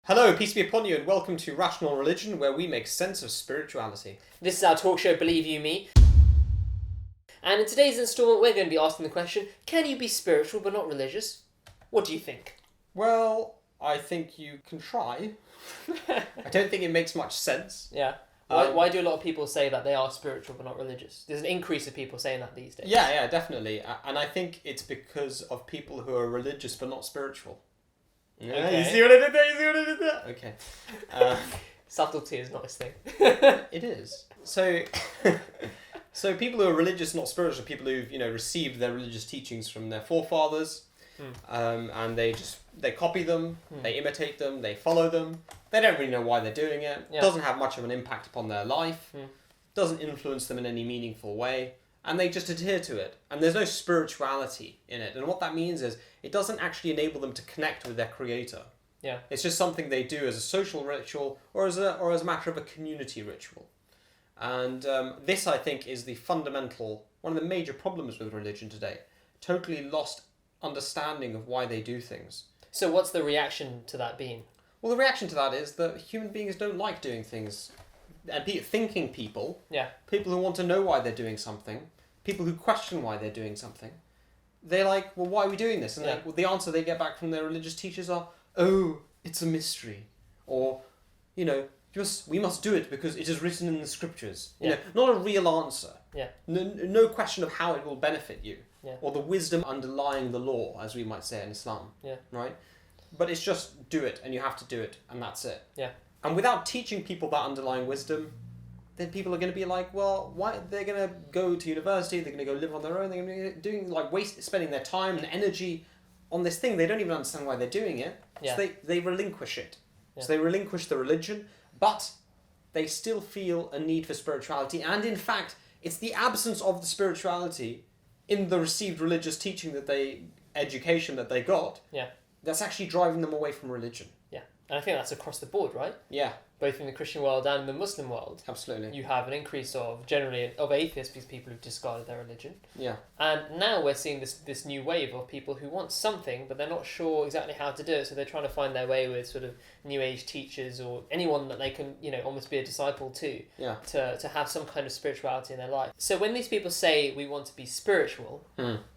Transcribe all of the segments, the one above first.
Hello, peace be upon you, and welcome to Rational Religion, where we make sense of spirituality. This is our talk show, Believe You Me. And in today's instalment, we're going to be asking the question, can you be spiritual but not religious? What do you think? Well, I think you can try. I don't think it makes much sense. Yeah. Why do a lot of people say that they are spiritual but not religious? There's an increase of people saying that these days. Yeah, definitely. And I think it's because of people who are religious but not spiritual. Yeah, Okay. You see what I did there? Okay. Subtlety is not his thing. It is. So people who are religious, not spiritual, are people who've received their religious teachings from their forefathers, and they copy them, they imitate them, they follow them. They don't really know why they're doing it. Yeah. Doesn't have much of an impact upon their life. Doesn't influence them in any meaningful way, and they just adhere to it. And there's no spirituality in it. And what that means is it doesn't actually enable them to connect with their creator. Yeah. It's just something they do as a social ritual or as a matter of a community ritual. And this, I think, is one of the major problems with religion today. Totally lost understanding of why they do things. So what's the reaction to that being? Well, the reaction to that is that human beings don't like doing things. And thinking people, people who want to know why they're doing something, people who question why they're doing something, they're like, well, why are we doing this? And the answer they get back from their religious teachers are, oh, it's a mystery. Or, we must do it because it is written in the scriptures. Not a real answer. Yeah. No question of how it will benefit you. Yeah. Or the wisdom underlying the law, as we might say in Islam. Yeah. Right? But it's just do it, and you have to do it, and that's it. Yeah. And without teaching people that underlying wisdom, then people are going to be like, well, why? They're going to go to university, they're going to go live on their own, they're going to be spending their time and energy on this thing. They don't even understand why they're doing it. Yeah. So they relinquish it. Yeah. So they relinquish the religion, but they still feel a need for spirituality. And in fact, it's the absence of the spirituality in the received religious education that they got, that's actually driving them away from religion. Yeah. And I think that's across the board, right? Yeah. Both in the Christian world and in the Muslim world. Absolutely. You have an increase of atheists, because people who've discarded their religion. Yeah. And now we're seeing this new wave of people who want something, but they're not sure exactly how to do it, so they're trying to find their way with sort of new age teachers or anyone that they can, almost be a disciple to have some kind of spirituality in their life. So when these people say we want to be spiritual,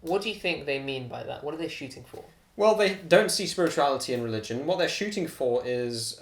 what do you think they mean by that? What are they shooting for? Well, they don't see spirituality in religion. What they're shooting for is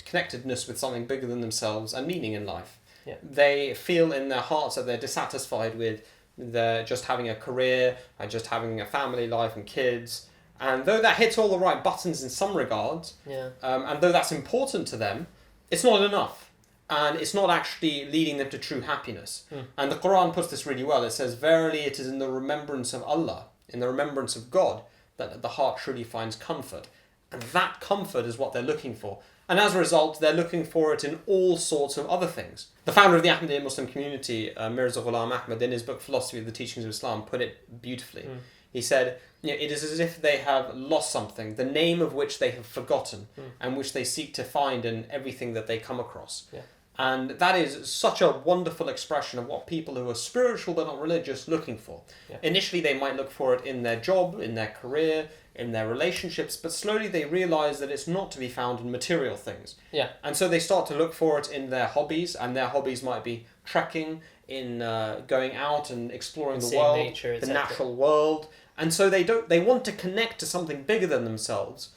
connectedness with something bigger than themselves and meaning in life. Yeah. They feel in their hearts that they're dissatisfied with just having a career and just having a family life and kids. And though that hits all the right buttons in some regards, and though that's important to them, it's not enough. And it's not actually leading them to true happiness. And the Quran puts this really well. It says, verily it is in the remembrance of Allah, in the remembrance of God, that the heart truly finds comfort. And that comfort is what they're looking for. And as a result, they're looking for it in all sorts of other things. The founder of the Ahmadi Muslim community, Mirza Ghulam Ahmad, in his book Philosophy of the Teachings of Islam, put it beautifully. He said, it is as if they have lost something, the name of which they have forgotten, and which they seek to find in everything that they come across. Yeah. And that is such a wonderful expression of what people who are spiritual but not religious looking for. Yeah. Initially, they might look for it in their job, in their career, in their relationships, but slowly they realise that it's not to be found in material things. Yeah. And so they start to look for it in their hobbies, and their hobbies might be trekking, in going out and exploring the world, nature, the natural world. And so they want to connect to something bigger than themselves.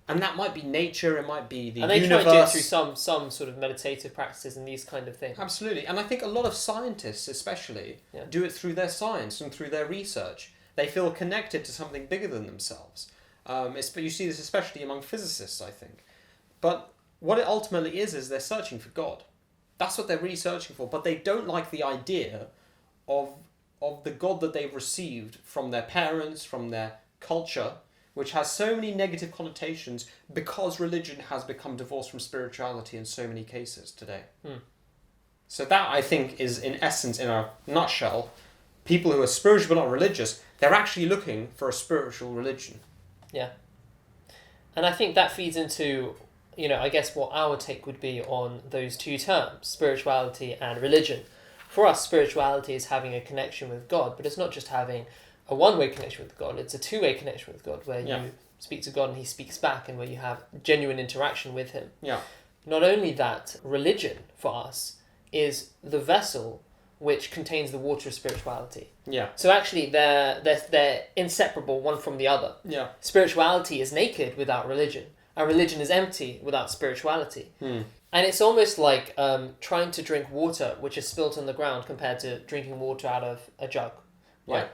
And that might be nature, it might be the universe. And they try to do it through some sort of meditative practices and these kind of things. Absolutely. And I think a lot of scientists especially do it through their science and through their research. They feel connected to something bigger than themselves. You see this especially among physicists, I think. But what it ultimately is they're searching for God. That's what they're really searching for. But they don't like the idea of the God that they've received from their parents, from their culture, which has so many negative connotations because religion has become divorced from spirituality in so many cases today. So that, I think, is in essence, in a nutshell, people who are spiritual but not religious, they're actually looking for a spiritual religion. Yeah. And I think that feeds into, I guess what our take would be on those two terms, spirituality and religion. For us, spirituality is having a connection with God, but it's not just having a one-way connection with God, it's a two-way connection with God, where speak to God and he speaks back, and where you have genuine interaction with him. Yeah. Not only that, religion for us is the vessel which contains the water of spirituality. Yeah. So actually they're inseparable one from the other. Yeah. Spirituality is naked without religion, and religion is empty without spirituality. And it's almost like trying to drink water which is spilt on the ground compared to drinking water out of a jug. Right? Yeah.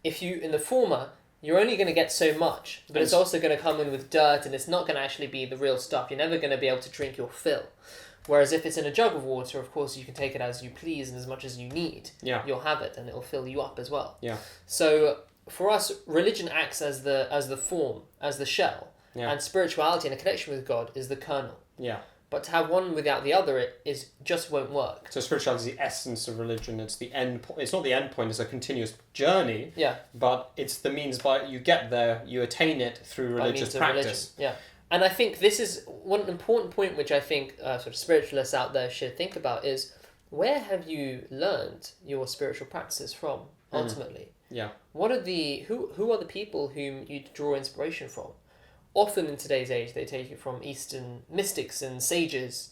If you, in the former, you're only going to get so much, but it's also going to come in with dirt, and it's not going to actually be the real stuff. You're never going to be able to drink your fill. Whereas if it's in a jug of water, of course, you can take it as you please and as much as you need. Yeah. You'll have it, and it'll fill you up as well. Yeah. So for us, religion acts as the form, as the shell, and spirituality and a connection with God is the kernel. Yeah. But to have one without the other, it just won't work. So spirituality is the essence of religion. It's the end point. It's not the end point. It's a continuous journey. Yeah. But it's the means by you get there. You attain it through religious practice. Yeah. And I think this is one important point which I think sort of spiritualists out there should think about is, where have you learned your spiritual practices from ultimately? Yeah. What are who are the people whom you draw inspiration from? Often in today's age, they take it from Eastern mystics and sages.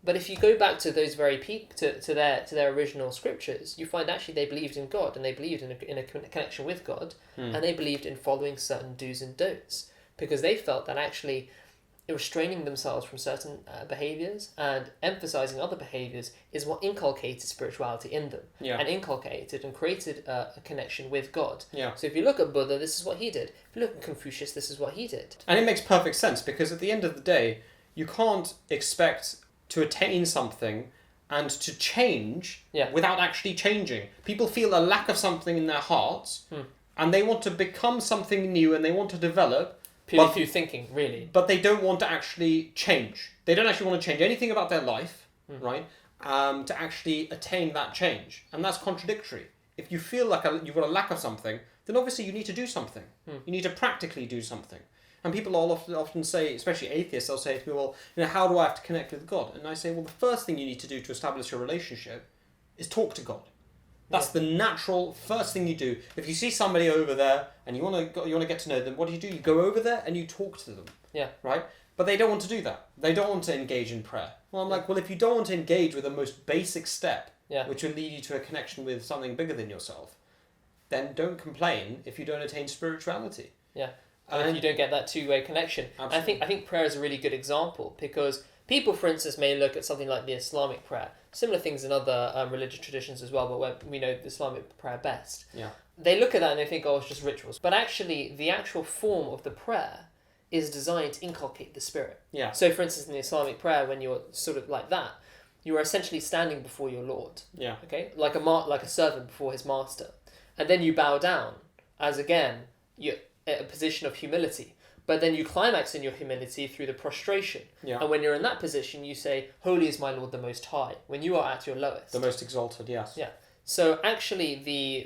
But if you go back to those very people, to their original scriptures, you find actually they believed in God, and they believed in a connection with God, and they believed in following certain do's and don'ts, because they felt that actually restraining themselves from certain behaviours and emphasising other behaviours is what inculcated spirituality in them, and inculcated and created a connection with God. Yeah. So if you look at Buddha, this is what he did. If you look at Confucius, this is what he did. And it makes perfect sense, because at the end of the day, you can't expect to attain something and to change without actually changing. People feel a lack of something in their hearts, and they want to become something new, and they want to develop. Purely through thinking, really. But they don't want to actually change. They don't actually want to change anything about their life, right? To actually attain that change. And that's contradictory. If you feel like you've got a lack of something, then obviously you need to do something. You need to practically do something. And people often say, especially atheists, they'll say to me, well, how do I have to connect with God? And I say, well, the first thing you need to do to establish a relationship is talk to God. That's the natural first thing you do. If you see somebody over there and you want to get to know them, what do? You go over there and you talk to them. Yeah. Right? But they don't want to do that. They don't want to engage in prayer. Well, I'm like, well, if you don't want to engage with the most basic step, which will lead you to a connection with something bigger than yourself, then don't complain if you don't attain spirituality. Yeah. And if you don't get that two-way connection. Absolutely. I think prayer is a really good example, because people, for instance, may look at something like the Islamic prayer, similar things in other religious traditions as well, but where we know the Islamic prayer best. Yeah. They look at that and they think, oh, it's just rituals. But actually, the actual form of the prayer is designed to inculcate the spirit. Yeah. So, for instance, in the Islamic prayer, when you're sort of like that, you are essentially standing before your Lord. Yeah. Okay? Like a servant before his master. And then you bow down as, again, you're at a position of humility. But then you climax in your humility through the prostration. Yeah. And when you're in that position, you say, Holy is my Lord the Most High, when you are at your lowest. The most exalted, yes. Yeah. So actually,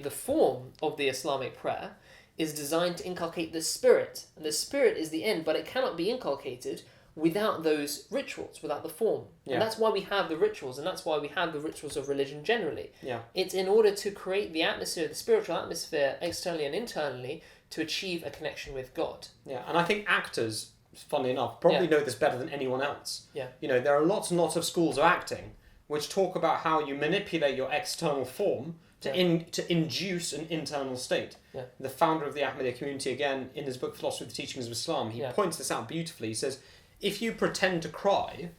the form of the Islamic prayer is designed to inculcate the spirit. And the spirit is the end, but it cannot be inculcated without those rituals, without the form. Yeah. And that's why we have the rituals, and that's why we have the rituals of religion generally. Yeah. It's in order to create the atmosphere, the spiritual atmosphere, externally and internally, to achieve a connection with God. Yeah, and I think actors, funnily enough, probably know this better than anyone else. Yeah. There are lots and lots of schools of acting which talk about how you manipulate your external form to induce an internal state. Yeah. The founder of the Ahmadiyya community, again, in his book Philosophy of the Teachings of Islam, he points this out beautifully. He says, if you pretend to cry,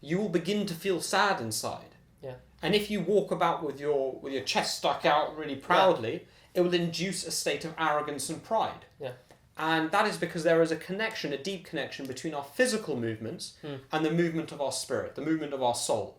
you will begin to feel sad inside. Yeah. And if you walk about with your chest stuck out really proudly, it will induce a state of arrogance and pride. Yeah. And that is because there is a connection, a deep connection between our physical movements and the movement of our spirit, the movement of our soul.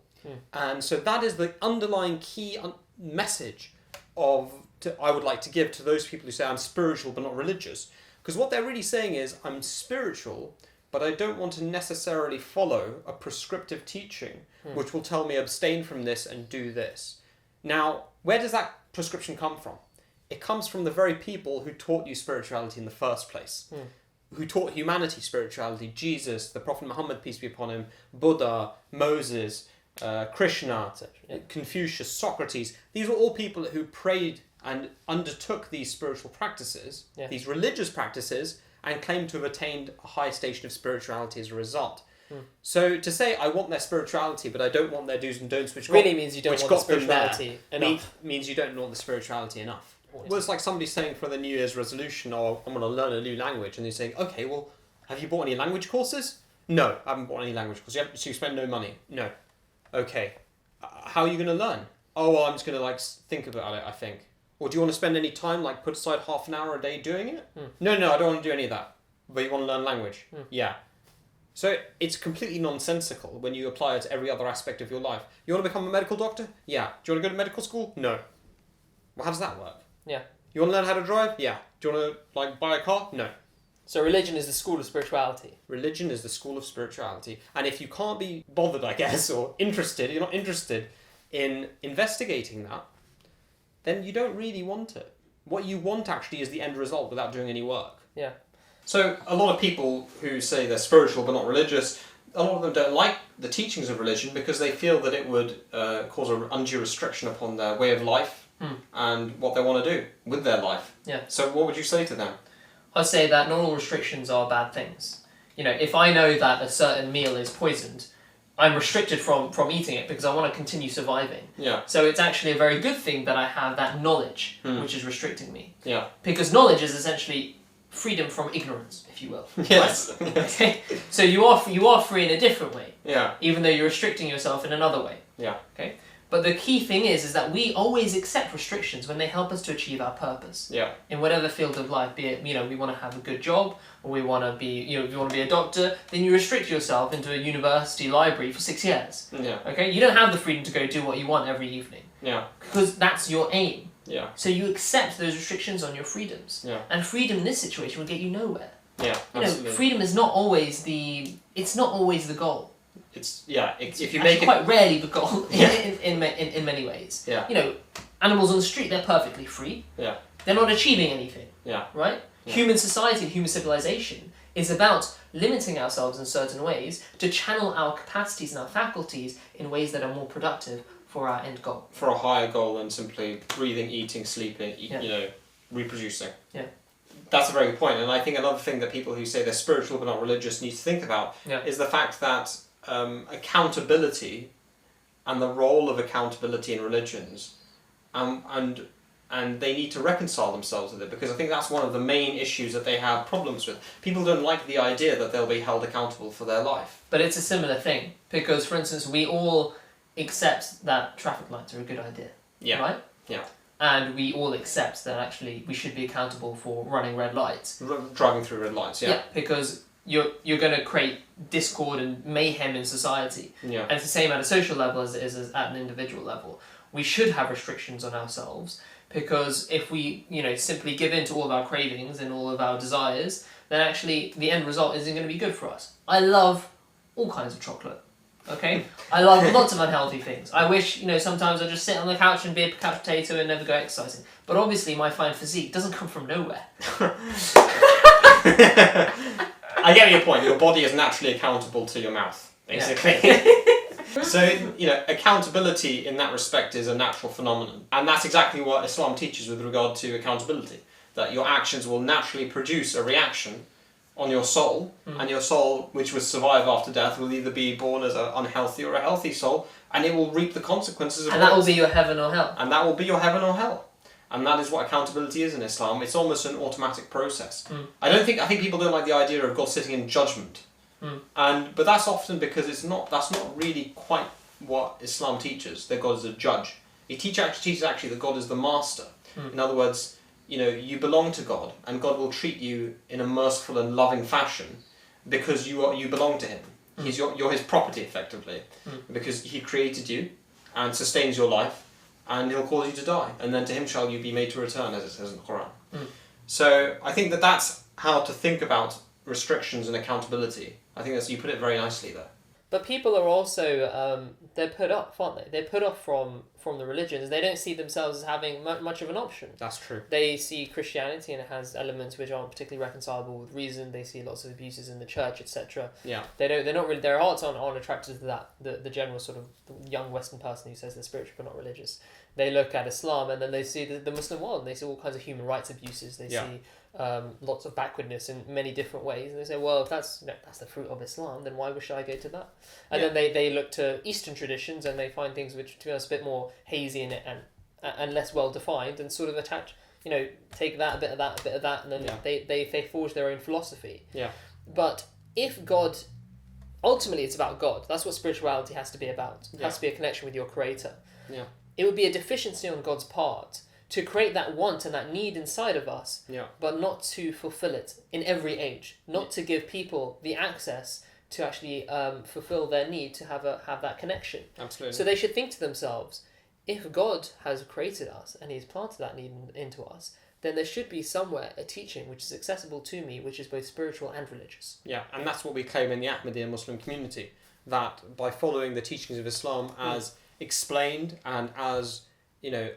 And so that is the underlying key message I would like to give to those people who say I'm spiritual but not religious. Because what they're really saying is I'm spiritual, but I don't want to necessarily follow a prescriptive teaching which will tell me abstain from this and do this. Now, where does that prescription come from? It comes from the very people who taught you spirituality in the first place, who taught humanity spirituality. Jesus, the Prophet Muhammad, peace be upon him, Buddha, Moses, Krishna, Confucius, Socrates. These were all people who prayed and undertook these spiritual practices, these religious practices, and claim to have attained a high station of spirituality as a result. So to say I want their spirituality, but I don't want their do's and don'ts, which really means you don't want the spirituality enough. Means you don't want the spirituality enough. Well, it's like somebody saying for the New Year's resolution, "Oh, I'm going to learn a new language," and they're saying, "Okay, well, have you bought any language courses?" "No, I haven't bought any language courses." So you spend no money? "No." "Okay, how are you going to learn?" "Oh, well, I'm just going to think about it, I think." "Or do you want to spend any time, put aside half an hour a day doing it?" No, I don't want to do any of that. But you want to learn language? Yeah. So it's completely nonsensical when you apply it to every other aspect of your life. You want to become a medical doctor? Yeah. Do you want to go to medical school? No. Well, how does that work? Yeah. You want to learn how to drive? Yeah. Do you want to buy a car? No. So religion is the school of spirituality. Religion is the school of spirituality. And if you can't be bothered, I guess, or interested, you're not interested in investigating that, then you don't really want it. What you want actually is the end result without doing any work. Yeah. So a lot of people who say they're spiritual but not religious, a lot of them don't like the teachings of religion because they feel that it would cause an undue restriction upon their way of life and what they want to do with their life. Yeah. So what would you say to them? I'd say that not all restrictions are bad things. If I know that a certain meal is poisoned, I'm restricted from eating it because I want to continue surviving. Yeah. So it's actually a very good thing that I have that knowledge which is restricting me. Yeah. Because knowledge is essentially freedom from ignorance, if you will. Yes. Right? Okay. So you are free in a different way. Yeah. Even though you're restricting yourself in another way. Yeah. Okay. But the key thing is that we always accept restrictions when they help us to achieve our purpose. Yeah. In whatever field of life, be it we want to have a good job, or we want to be if you want to be a doctor, then you restrict yourself into a university library for 6 years. Yeah. Okay. You don't have the freedom to go do what you want every evening. Yeah. Because that's your aim. Yeah. So you accept those restrictions on your freedoms. Yeah. And freedom in this situation will get you nowhere. Yeah. Absolutely. Freedom is not always the goal. It's if you Actually, make it quite rarely the goal in many ways. Yeah. Animals on the street, they're perfectly free. Yeah. They're not achieving anything. Yeah. Right? Yeah. Human society and human civilization is about limiting ourselves in certain ways to channel our capacities and our faculties in ways that are more productive for our end goal. For a higher goal than simply breathing, eating, sleeping, reproducing. Yeah. That's a very good point. And I think another thing that people who say they're spiritual but not religious need to think about is the fact that accountability and the role of accountability in religions and they need to reconcile themselves with it, because I think that's one of the main issues that they have problems with. People don't like the idea that they'll be held accountable for their life. But it's a similar thing, because for instance we all accept that traffic lights are a good idea. Yeah. Right? Yeah. And we all accept that actually we should be accountable for running red lights. Driving through red lights, Yeah, because you're going to create discord and mayhem in society. Yeah. And it's the same at a social level as it is at an individual level. We should have restrictions on ourselves, because if we simply give in to all of our cravings and all of our desires, then actually the end result isn't going to be good for us. I love all kinds of chocolate. Okay? I love lots of unhealthy things. I wish, sometimes I'd just sit on the couch and be a couch potato and never go exercising. But obviously my fine physique doesn't come from nowhere. I get your point. Your body is naturally accountable to your mouth, basically. Yeah. So, accountability in that respect is a natural phenomenon. And that's exactly what Islam teaches with regard to accountability. That your actions will naturally produce a reaction on your soul, and your soul, which will survive after death, will either be born as an unhealthy or a healthy soul, and it will reap the consequences of it. And that will be your heaven or hell. And that will be your heaven or hell. And that is what accountability is in Islam. It's almost an automatic process. I think people don't like the idea of God sitting in judgment. But that's often because that's not really quite what Islam teaches, that God is a judge. He teaches actually that God is the master. In other words, you belong to God, and God will treat you in a merciful and loving fashion because you belong to Him. You're His property, effectively, because He created you and sustains your life, and He'll cause you to die, and then to Him shall you be made to return, as it says in the Quran. So I think that's how to think about restrictions and accountability. I think you put it very nicely there. But people are also they're put off, aren't they? They're put off from from the religions, they don't see themselves as having much of an option. That's true. They see Christianity and it has elements which aren't particularly reconcilable with reason. They see lots of abuses in the church, etc. Yeah. They're not really, their hearts aren't attracted to that. The general sort of young Western person who says they're spiritual but not religious. They look at Islam and then they see the Muslim world and they see all kinds of human rights abuses. They see lots of backwardness in many different ways, and they say, well, if that's the fruit of Islam, then why should I go to that? And then they look to Eastern traditions and they find things which, to be honest, a bit more hazy in it and less well defined, and sort of attach, take that, a bit of that, a bit of that, and then they forge their own philosophy. Yeah. But if God, ultimately it's about God. That's what spirituality has to be about. It has to be a connection with your Creator. Yeah. It would be a deficiency on God's part to create that want and that need inside of us, but not to fulfill it in every age, not to give people the access to actually fulfill their need to have that connection. Absolutely. So they should think to themselves, if God has created us and He's planted that need into us, then there should be somewhere a teaching which is accessible to me, which is both spiritual and religious. Yeah, and that's what we claim in the Ahmadiyya Muslim community, that by following the teachings of Islam as explained and as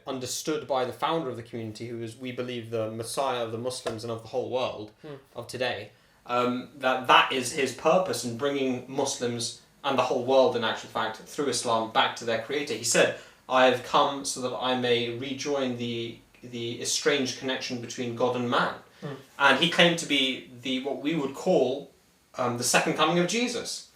understood by the founder of the community, who is, we believe, the Messiah of the Muslims and of the whole world of today, that is his purpose in bringing Muslims and the whole world, in actual fact, through Islam back to their Creator. He said, I have come so that I may rejoin the estranged connection between God and man. And he claimed to be what we would call the second coming of Jesus.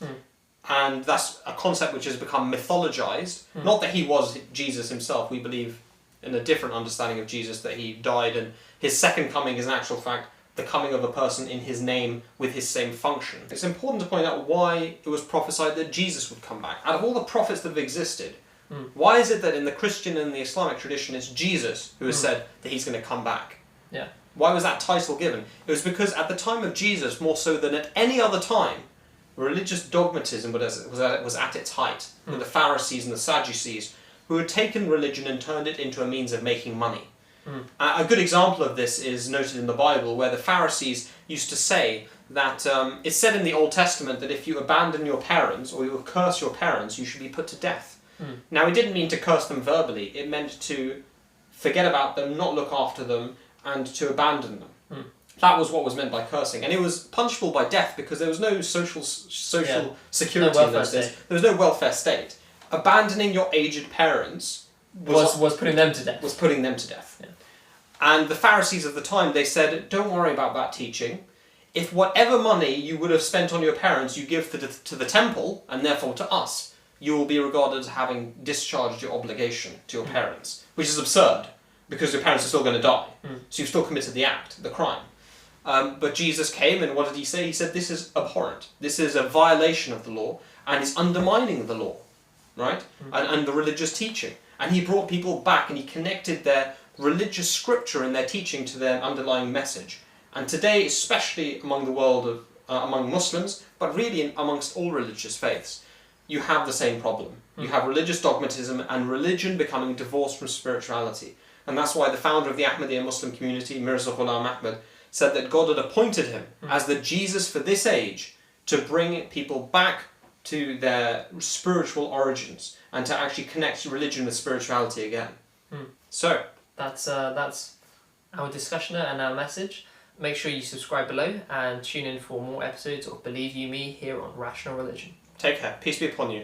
And that's a concept which has become mythologized. Not that he was Jesus himself. We believe in a different understanding of Jesus, that he died, and his second coming is in actual fact the coming of a person in his name with his same function. It's important to point out why it was prophesied that Jesus would come back. Out of all the prophets that have existed, why is it that in the Christian and the Islamic tradition it's Jesus who has said that he's going to come back? Yeah. Why was that title given? It was because at the time of Jesus, more so than at any other time, religious dogmatism was at its height, with the Pharisees and the Sadducees, who had taken religion and turned it into a means of making money. A good example of this is noted in the Bible, where the Pharisees used to say that it's said in the Old Testament that if you abandon your parents or you curse your parents, you should be put to death. Now, it didn't mean to curse them verbally. It meant to forget about them, not look after them, and to abandon them. That was what was meant by cursing. And it was punishable by death because there was no social security in those days. There was no welfare state. Abandoning your aged parents was putting them to death. Was putting them to death. Yeah. And the Pharisees of the time, they said, don't worry about that teaching. If whatever money you would have spent on your parents you give to the temple, and therefore to us, you will be regarded as having discharged your obligation to your parents. Which is absurd, because your parents are still going to die. So you've still committed the act, the crime. But Jesus came, and what did he say? He said, this is abhorrent. This is a violation of the law, and it's undermining the law, right? And the religious teaching. And he brought people back, and he connected their religious scripture and their teaching to their underlying message. And today, especially among the world of, among Muslims, but really amongst all religious faiths, you have the same problem. You have religious dogmatism and religion becoming divorced from spirituality. And that's why the founder of the Ahmadiyya Muslim community, Mirza Ghulam Ahmad, said that God had appointed him as the Jesus for this age to bring people back to their spiritual origins and to actually connect religion with spirituality again. So that's our discussion and our message. Make sure you subscribe below and tune in for more episodes of Believe You Me here on Rational Religion. Take care. Peace be upon you.